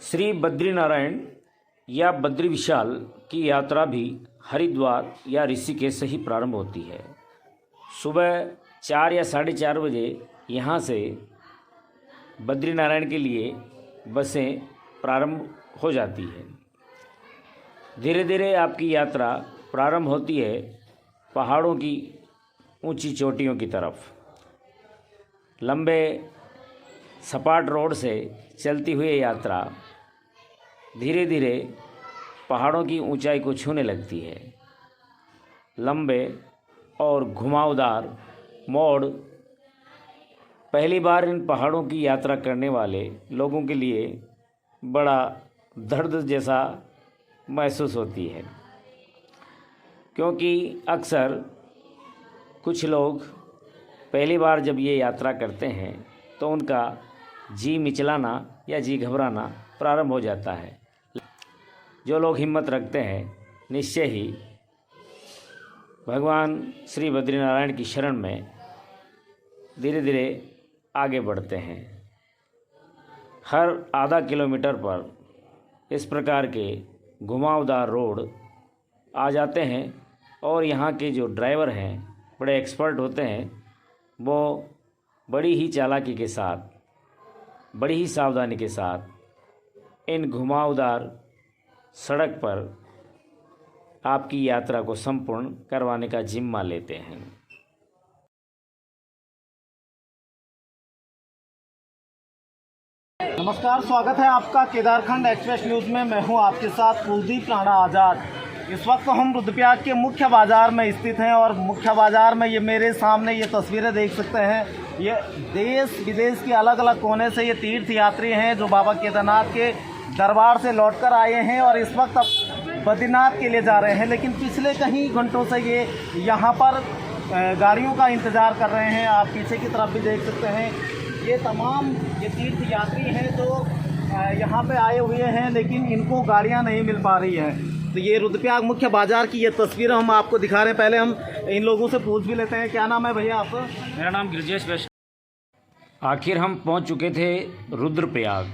श्री बद्रीनारायण या बद्री विशाल की यात्रा भी हरिद्वार या ऋषिकेश से ही प्रारंभ होती है। सुबह 4 या 4:30 बजे यहाँ से बद्रीनारायण के लिए बसें प्रारंभ हो जाती है। धीरे धीरे आपकी यात्रा प्रारंभ होती है पहाड़ों की ऊंची चोटियों की तरफ। लंबे सपाट रोड से चलती हुई यात्रा धीरे धीरे पहाड़ों की ऊंचाई को छूने लगती है। लंबे और घुमावदार मोड़ पहली बार इन पहाड़ों की यात्रा करने वाले लोगों के लिए बड़ा दर्द जैसा महसूस होती है, क्योंकि अक्सर कुछ लोग पहली बार जब ये यात्रा करते हैं तो उनका जी मिचलाना या जी घबराना प्रारंभ हो जाता है। जो लोग हिम्मत रखते हैं निश्चय ही भगवान श्री बद्रीनारायण की शरण में धीरे धीरे आगे बढ़ते हैं। हर आधा किलोमीटर पर इस प्रकार के घुमावदार रोड आ जाते हैं और यहाँ के जो ड्राइवर हैं बड़े एक्सपर्ट होते हैं। वो बड़ी ही चालाकी के साथ, बड़ी ही सावधानी के साथ इन घुमावदार सड़क पर आपकी यात्रा को संपूर्ण करवाने का जिम्मा लेते हैं। नमस्कार, स्वागत है आपका केदारखंड एक्सप्रेस न्यूज़ में। मैं हूं आपके साथ कुलदीप राणा आज़ाद। इस वक्त हम रुद्रप्रयाग के मुख्य बाज़ार में स्थित हैं और मुख्य बाज़ार में ये मेरे सामने ये तस्वीरें देख सकते हैं। ये देश विदेश के अलग अलग कोने से ये तीर्थ यात्री हैं जो बाबा केदारनाथ के दरबार से लौटकर आए हैं और इस वक्त अब बद्रीनाथ के लिए जा रहे हैं। लेकिन पिछले कई घंटों से ये यहाँ पर गाड़ियों का इंतज़ार कर रहे हैं। आप पीछे की तरफ भी देख सकते हैं। ये तमाम ये तीर्थ यात्री हैं जो यहाँ पे आए हुए हैं, लेकिन इनको गाड़ियाँ नहीं मिल पा रही हैं। तो ये रुद्रप्रयाग मुख्य बाज़ार की ये तस्वीरें हम आपको दिखा रहे हैं। पहले हम इन लोगों से पूछ भी लेते हैं। क्या नाम है भैया आपका? मेरा नाम गिरजेश वैष्णव। आखिर हम पहुँच चुके थे रुद्रप्रयाग,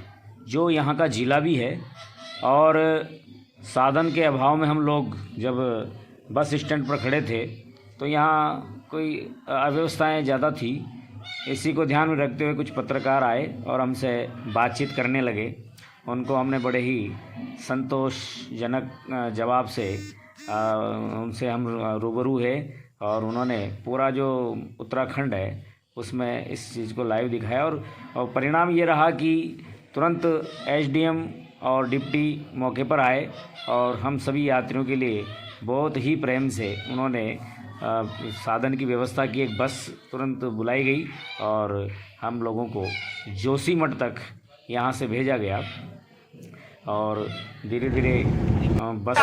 जो यहाँ का ज़िला भी है। और साधन के अभाव में हम लोग जब बस स्टैंड पर खड़े थे तो यहाँ कोई अव्यवस्थाएं ज़्यादा थी। इसी को ध्यान में रखते हुए कुछ पत्रकार आए और हमसे बातचीत करने लगे। उनको हमने बड़े ही संतोषजनक जवाब से उनसे हम रूबरू है और उन्होंने पूरा जो उत्तराखंड है उसमें इस चीज़ को लाइव दिखाया। और परिणाम ये रहा कि तुरंत एसडीएम और डिप्टी मौके पर आए और हम सभी यात्रियों के लिए बहुत ही प्रेम से उन्होंने साधन की व्यवस्था की। एक बस तुरंत बुलाई गई और हम लोगों को जोशीमठ तक यहाँ से भेजा गया और धीरे धीरे बस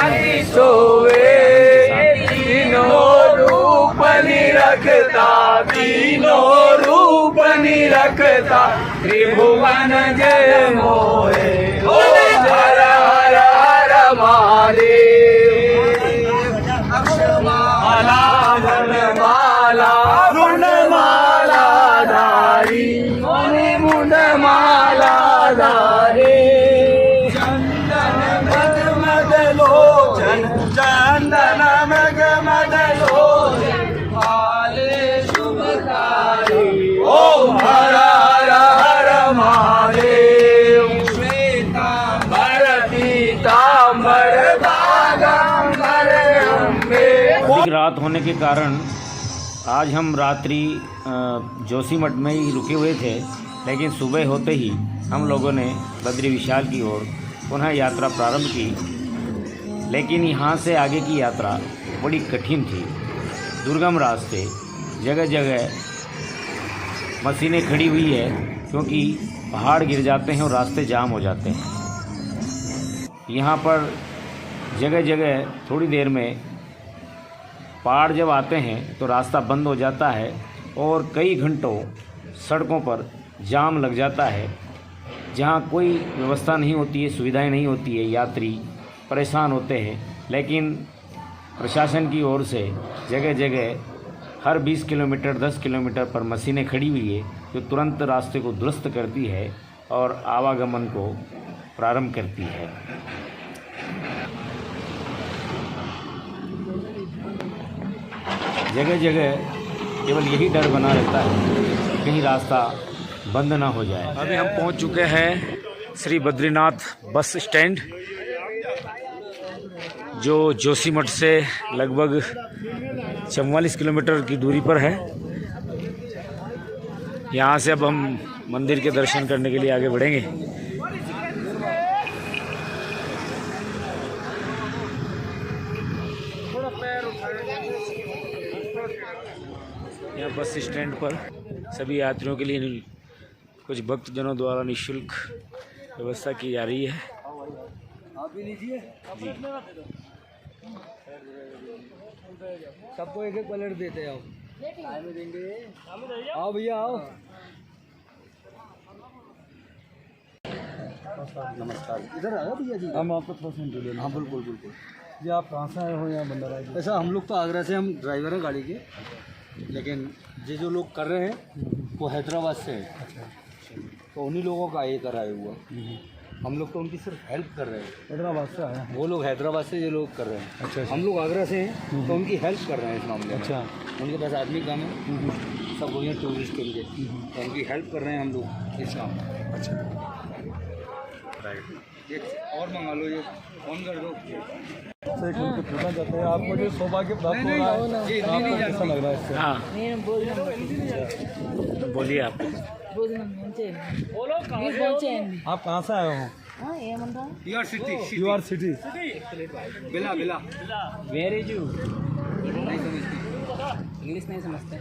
रखता त्रिभुवन जय मोहे हर हर हर महादेव। माला मुंड माला धारी मुंड माला धारी चंदन मद मद लोचन चंदन मग मद लोचन भाले शुभकारी ओम हर हर हर महादेव। श्वेतांबर पीतांबर बागंबर अम्बे। रात होने के कारण आज हम रात्रि जोशीमठ में ही रुके हुए थे, लेकिन सुबह होते ही हम लोगों ने बद्री विशाल की ओर पुनः यात्रा प्रारंभ की। लेकिन यहाँ से आगे की यात्रा बड़ी कठिन थी। दुर्गम रास्ते, जगह जगह मशीनें खड़ी हुई है क्योंकि पहाड़ गिर जाते हैं और रास्ते जाम हो जाते हैं। यहाँ पर जगह जगह थोड़ी देर में पहाड़ जब आते हैं तो रास्ता बंद हो जाता है और कई घंटों सड़कों पर जाम लग जाता है, जहाँ कोई व्यवस्था नहीं होती है, सुविधाएं नहीं होती है। यात्री परेशान होते हैं, लेकिन प्रशासन की ओर से जगह जगह हर 20 किलोमीटर 10 किलोमीटर पर मशीनें खड़ी हुई है जो तुरंत रास्ते को दुरुस्त करती है और आवागमन को प्रारंभ करती है। जगह जगह केवल यही डर बना रहता है कहीं रास्ता बंद ना हो जाए। अभी हम पहुंच चुके हैं श्री बद्रीनाथ बस स्टैंड, जो जोशीमठ से लगभग 44 किलोमीटर की दूरी पर है। यहाँ से अब हम मंदिर के दर्शन करने के लिए आगे बढ़ेंगे। यहाँ बस स्टैंड पर सभी यात्रियों के लिए कुछ भक्तजनों द्वारा निःशुल्क व्यवस्था की जा रही है। आप भी लीजिए सबको एक एक पलेट देते आओ देंगे। आओ भैया आओ। नमस्कार, इधर आया भैया जी। हम आपको थोड़ा सा इंटरव्यू। हाँ बिल्कुल बिल्कुल जी। आप कहाँ से आए हो? यहाँ बंदर। ऐसा हम लोग तो आगरा से, हम ड्राइवर हैं गाड़ी के, लेकिन ये जो लोग कर रहे हैं वो हैदराबाद से है, तो उन्हीं लोगों का ये कराए हुआ। हम लोग तो उनकी सिर्फ हेल्प कर रहे हैं। हैदराबाद से आया, वो लोग हैदराबाद से ये लोग कर रहे हैं। अच्छा। हम लोग आगरा से हैं तो उनकी हेल्प कर रहे हैं इस मामले में। अच्छा। उनके पास आदमी कम है, सब वही टूरिस्ट के लिए, तो उनकी हेल्प कर रहे हैं हम लोग इस काम में। अच्छा राइट। और मंगा लो, ये फोन कर दो। सर पूछना चाहते हैं, आपको जो सौभाग्य प्राप्त हो रहा है आपको कैसा लग रहा है इससे? हाँ बोलिए आप। आप कहाँ से आए हो? Your city. बिला बिला। Where is you? इंग्लिश नहीं समझते।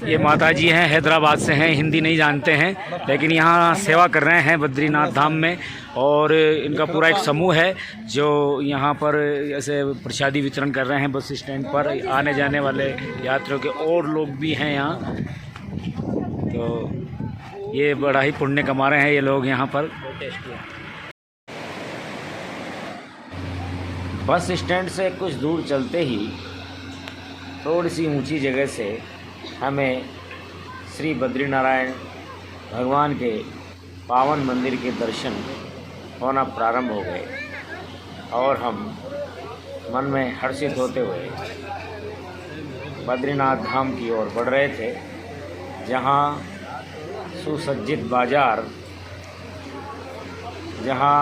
ये माता जी हैं, हैदराबाद से हैं, हिंदी नहीं जानते हैं, लेकिन यहाँ सेवा कर रहे हैं बद्रीनाथ धाम में। और इनका पूरा एक समूह है जो यहाँ पर ऐसे प्रसादी वितरण कर रहे हैं बस स्टैंड पर। आने जाने वाले यात्रियों के और लोग भी हैं यहाँ, तो ये बड़ा ही पुण्य कमा रहे हैं ये लोग यहाँ पर। बस स्टैंड से कुछ दूर चलते ही थोड़ी सी ऊंची जगह से हमें श्री बद्रीनारायण भगवान के पावन मंदिर के दर्शन होना प्रारंभ हो गए और हम मन में हर्षित होते हुए बद्रीनाथ धाम की ओर बढ़ रहे थे, जहाँ सुसज्जित बाजार, जहाँ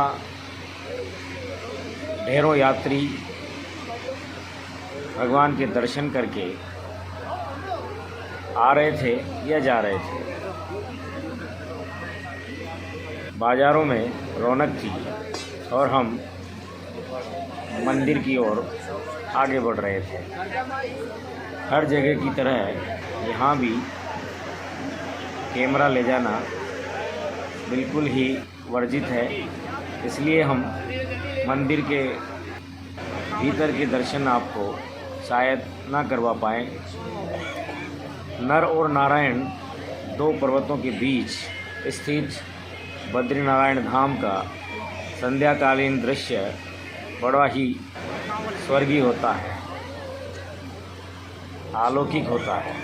ढेरों यात्री भगवान के दर्शन करके आ रहे थे या जा रहे थे। बाज़ारों में रौनक थी और हम मंदिर की ओर आगे बढ़ रहे थे। हर जगह की तरह यहाँ भी कैमरा ले जाना बिल्कुल ही वर्जित है, इसलिए हम मंदिर के भीतर के दर्शन आपको शायद ना करवा पाएँ। नर और नारायण दो पर्वतों के बीच स्थित बद्रीनारायण धाम का संध्याकालीन दृश्य बड़ा ही स्वर्गीय होता है, अलौकिक होता है।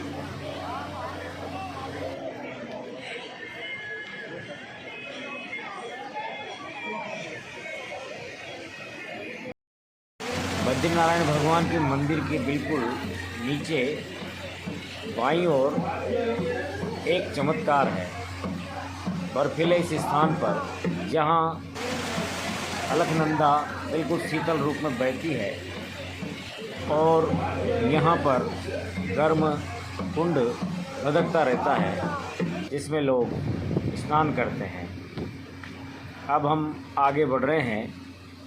बद्रीनारायण भगवान के मंदिर के बिल्कुल नीचे बाईं ओर एक चमत्कार है। बर्फीले इस स्थान पर जहाँ अलकनंदा बिल्कुल शीतल रूप में बहती है और यहाँ पर गर्म कुंड धधकता रहता है जिसमें लोग स्नान करते हैं। अब हम आगे बढ़ रहे हैं।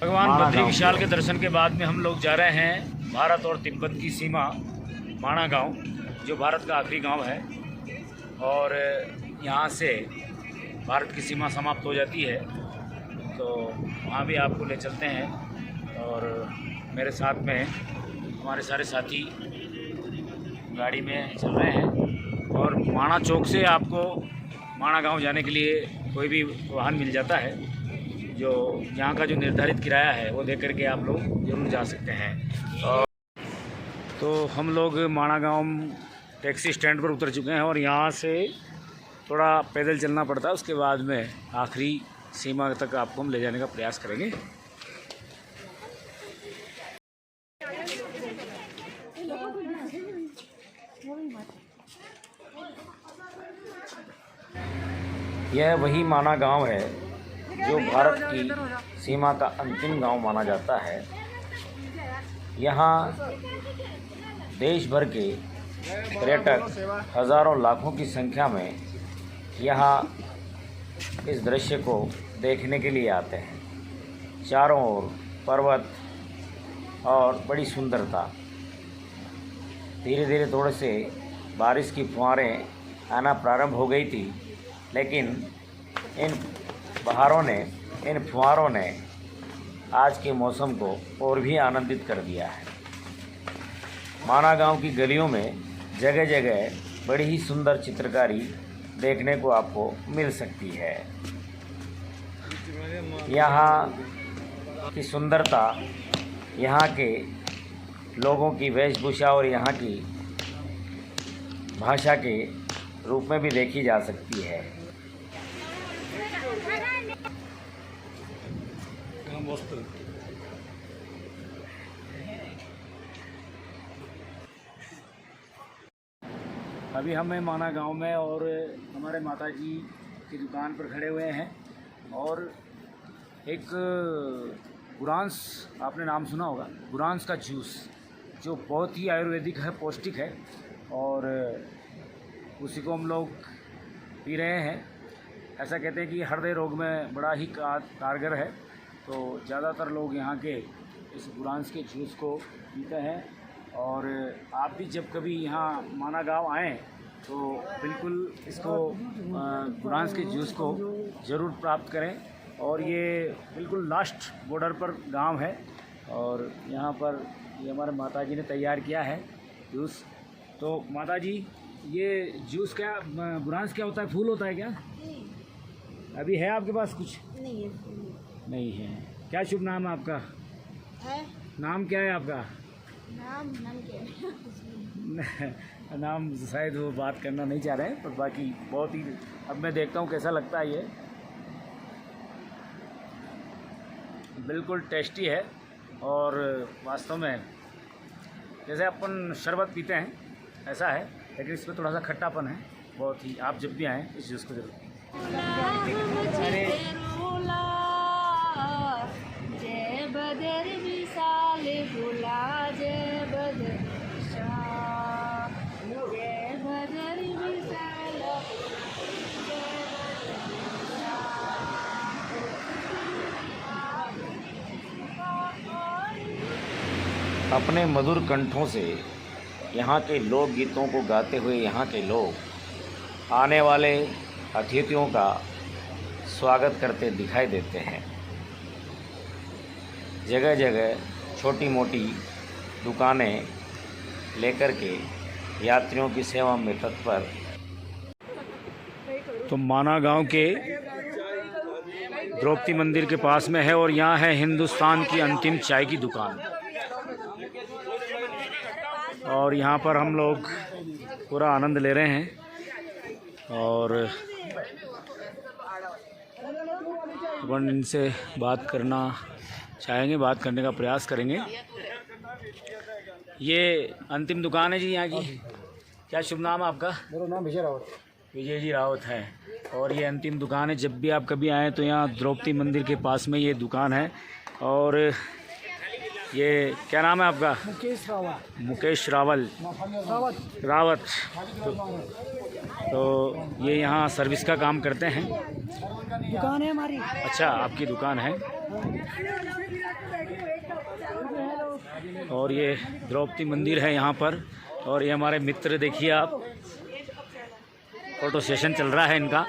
भगवान बद्री विशाल के दर्शन के बाद में हम लोग जा रहे हैं भारत और तिब्बत की सीमा माणा गांव, जो भारत का आखिरी गांव है और यहाँ से भारत की सीमा समाप्त हो जाती है, तो वहाँ भी आपको ले चलते हैं। और मेरे साथ में हमारे सारे साथी गाड़ी में चल रहे हैं और माणा चौक से आपको माणा गांव जाने के लिए कोई भी वाहन मिल जाता है, जो यहाँ का जो निर्धारित किराया है वो दे करके आप लोग ज़रूर जा सकते हैं। और तो हम लोग माणा गांव टैक्सी स्टैंड पर उतर चुके हैं और यहाँ से थोड़ा पैदल चलना पड़ता है। उसके बाद में आखिरी सीमा तक आपको हम ले जाने का प्रयास करेंगे। यह वही माना गांव है जो भारत की सीमा का अंतिम गांव माना जाता है। यहाँ देश भर के पर्यटक हज़ारों लाखों की संख्या में यहाँ इस दृश्य को देखने के लिए आते हैं। चारों ओर पर्वत और बड़ी सुंदरता। धीरे धीरे थोड़े से बारिश की फुहारें आना प्रारंभ हो गई थी, लेकिन इन बहारों ने, इन फुहारों ने आज के मौसम को और भी आनंदित कर दिया है। माना गांव की गलियों में जगह जगह बड़ी ही सुंदर चित्रकारी देखने को आपको मिल सकती है। यहाँ की सुंदरता यहाँ के लोगों की वेशभूषा और यहाँ की भाषा के रूप में भी देखी जा सकती है। अभी हमें माना गांव में और हमारे माताजी की दुकान पर खड़े हुए हैं और एक गुरांस, आपने नाम सुना होगा, गुरांस का जूस जो बहुत ही आयुर्वेदिक है, पौष्टिक है और उसी को हम लोग पी रहे हैं। ऐसा कहते हैं कि हृदय रोग में बड़ा ही कारगर है, तो ज़्यादातर लोग यहाँ के इस गुरांस के जूस को पीते हैं। और आप भी जब कभी यहाँ माना गांव आएँ तो बिल्कुल इसको गुरांस के जूस को ज़रूर प्राप्त करें। और ये बिल्कुल लास्ट बॉर्डर पर गांव है और यहाँ पर ये हमारे माताजी ने तैयार किया है जूस। तो माताजी, ये जूस क्या, गुरांस क्या होता है, फूल होता है क्या? अभी है आपके पास कुछ? नहीं है। नहीं है। क्या शुभ नाम है आपका? है? नाम क्या है आपका? नाम क्या है? नाम शायद वो बात करना नहीं चाह रहे हैं, पर बाकी बहुत ही, अब मैं देखता हूँ कैसा लगता है। ये बिल्कुल टेस्टी है और वास्तव में जैसे अपन शरबत पीते हैं ऐसा है, लेकिन इसमें थोड़ा सा खट्टापन है बहुत ही। आप जब भी आएँ इस जूस को जरूर। अरे जय बदर विशाल भोला, जय बदर विशाल, जय बदर विशाल, अपने मधुर कंठों से यहाँ के लोकगीतों को गाते हुए यहाँ के लोग आने वाले अतिथियों का स्वागत करते दिखाई देते हैं। जगह जगह छोटी मोटी दुकानें लेकर के यात्रियों की सेवा में तत्पर। तो माना गांव के द्रौपदी मंदिर के पास में है और यहाँ है हिंदुस्तान की अंतिम चाय की दुकान। और यहाँ पर हम लोग पूरा आनंद ले रहे हैं और अपन इनसे बात करना चाहेंगे, बात करने का प्रयास करेंगे। ये अंतिम दुकान है जी यहाँ की। क्या शुभ नाम है आपका? मेरा नाम विजय रावत। विजय जी रावत है और ये अंतिम दुकान है। जब भी आप कभी आएँ तो यहाँ द्रौपदी मंदिर के पास में ये दुकान है। और ये क्या नाम है आपका? मुकेश रावत। मुकेश रावत। तो ये यहाँ सर्विस का काम करते हैं। दुकान है हमारी। अच्छा, आपकी दुकान है। और ये द्रौपदी मंदिर है यहाँ पर। और ये हमारे मित्र, देखिए आप, फोटो सेशन चल रहा है इनका।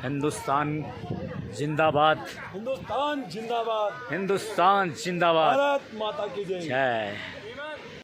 हिंदुस्तान जिंदाबाद, हिंदुस्तान जिंदाबाद, हिंदुस्तान जिंदाबाद, भारत माता की जय। जय।